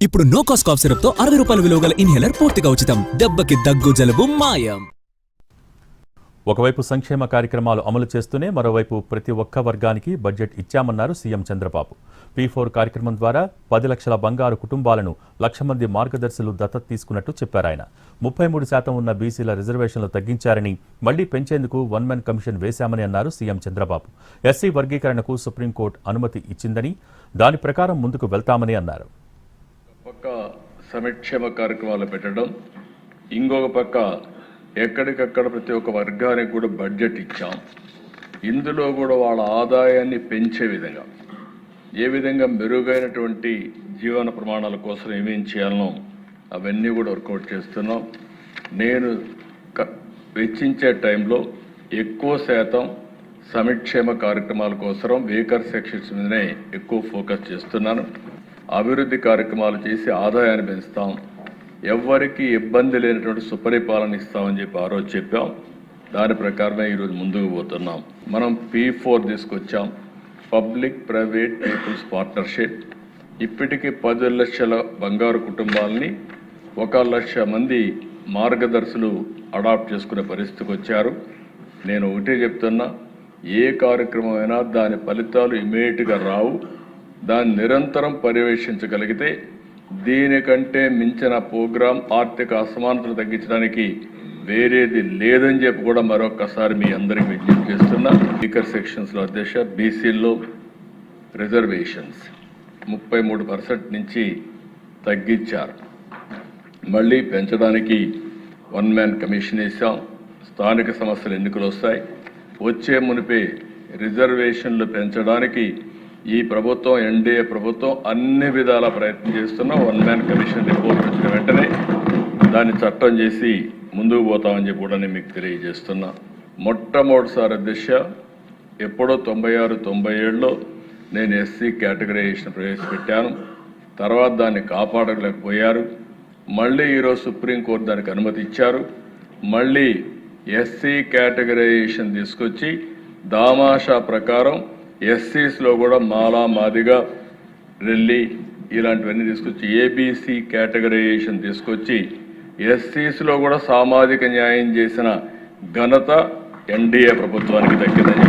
ఇప్పుడు no cost cough syrup తో 60 రూపాయల విలువ గల ఇన్హేలర్ పూర్తిగా ఉచితం. దెబ్బకి దగ్గు జలుబు మాయం. ఒకవైపు సంక్షేమ కార్యక్రమాలు అమలు చేస్తూనే మరోవైపు ప్రతి ఒక్క వర్గానికి బడ్జెట్ ఇచ్చామన్నారు సీఎం చంద్రబాబు. P4 కార్యక్రమం ద్వారా 10 లక్షల బంగారు కుటుంబాలను 1,00,000 మంది మార్గదర్శులు దత్తత తీసుకున్నట్టు చెప్పారు ఆయన. 33% ఉన్న బీసీల రిజర్వేషన్లు తగ్గించారని, మళ్లీ పెంచేందుకు వన్ మ్యాన్ కమిషన్ వేశామని అన్నారు సీఎం చంద్రబాబు. ఎస్సీ వర్గీకరణకు సుప్రీంకోర్టు అనుమతి ఇచ్చిందని, దాని ప్రకారం ముందుకు వెళ్తామని అన్నారు. పక్క సంక్షేమ కార్యక్రమాలు పెట్టడం, ఇంకొక పక్క ఎక్కడికక్కడ ప్రతి ఒక్క వర్గానికి కూడా బడ్జెట్ ఇచ్చాం. ఇందులో కూడా వాళ్ళ ఆదాయాన్ని పెంచే విధంగా, ఏ విధంగా మెరుగైనటువంటి జీవన ప్రమాణాల కోసం ఏమేం చేయాలనో అవన్నీ కూడా వర్కౌట్ చేస్తున్నాం. నేను వెచ్చించే టైంలో ఎక్కువ శాతం సంక్షేమ కార్యక్రమాల కోసం వేకర్ సెక్షన్స్ మీదనే ఎక్కువ ఫోకస్ చేస్తున్నాను. అభివృద్ధి కార్యక్రమాలు చేసి ఆదాయాన్ని పెంచుతాం, ఎవ్వరికి ఇబ్బంది లేనటువంటి సుపరిపాలన ఇస్తామని చెప్పి ఆ రోజు చెప్పాం. దాని ప్రకారమే ఈరోజు ముందుకు పోతున్నాం. మనం P4 తీసుకొచ్చాం, పబ్లిక్ ప్రైవేట్ పీపుల్స్ పార్ట్నర్షిప్. ఇప్పటికీ 10 లక్షల బంగారు కుటుంబాలని 1,00,000 మంది మార్గదర్శులు అడాప్ట్ చేసుకునే పరిస్థితికి వచ్చారు. నేను ఒకటే చెప్తున్నా, ఏ కార్యక్రమం అయినా దాని ఫలితాలు ఇమీడియట్గా రావు. దాన్ని నిరంతరం పర్యవేక్షించగలిగితే దీనికంటే మించిన ప్రోగ్రాం ఆర్థిక అసమానతలు తగ్గించడానికి వేరేది లేదని చెప్పి కూడా మరొకసారి మీ అందరికీ విజ్ఞప్తి చేస్తున్నా. స్పీకర్ సెక్షన్స్లో అధ్యక్ష, బీసీల్లో రిజర్వేషన్స్ 33% నుంచి తగ్గించారు. మళ్ళీ పెంచడానికి వన్ మ్యాన్ కమిషన్ వేసాం. స్థానిక సమస్యలు ఎన్నికలు వస్తాయి, వచ్చే మునిపే రిజర్వేషన్లు పెంచడానికి ఈ ప్రభుత్వం, ఎన్డీఏ ప్రభుత్వం అన్ని విధాల ప్రయత్నం చేస్తున్నా. వన్ మ్యాన్ కమిషన్ రిపోర్ట్ వచ్చిన వెంటనే దాన్ని చట్టం చేసి ముందుకు పోతామని చెప్పి కూడా నేను మీకు తెలియజేస్తున్నా. మొట్టమొదటిసారి అధ్యక్ష, ఎప్పుడో 96-97లో నేను ఎస్సీ కేటగరైజేషన్ ప్రవేశపెట్టాను. తర్వాత దాన్ని కాపాడలేకపోయారు. మళ్ళీ ఈరోజు సుప్రీంకోర్టు దానికి అనుమతి ఇచ్చారు. మళ్ళీ ఎస్సీ కేటగరైజేషన్ తీసుకొచ్చి దామాషా ప్రకారం ఎస్సీస్లో కూడా మాలా, మాదిగా, రెల్లి ఇలాంటివన్నీ తీసుకొచ్చి ఏబీసీ కేటగరైజేషన్ తీసుకొచ్చి ఎస్సీస్లో కూడా సామాజిక న్యాయం చేసిన ఘనత ఎన్డీఏ ప్రభుత్వానికి దక్కిందని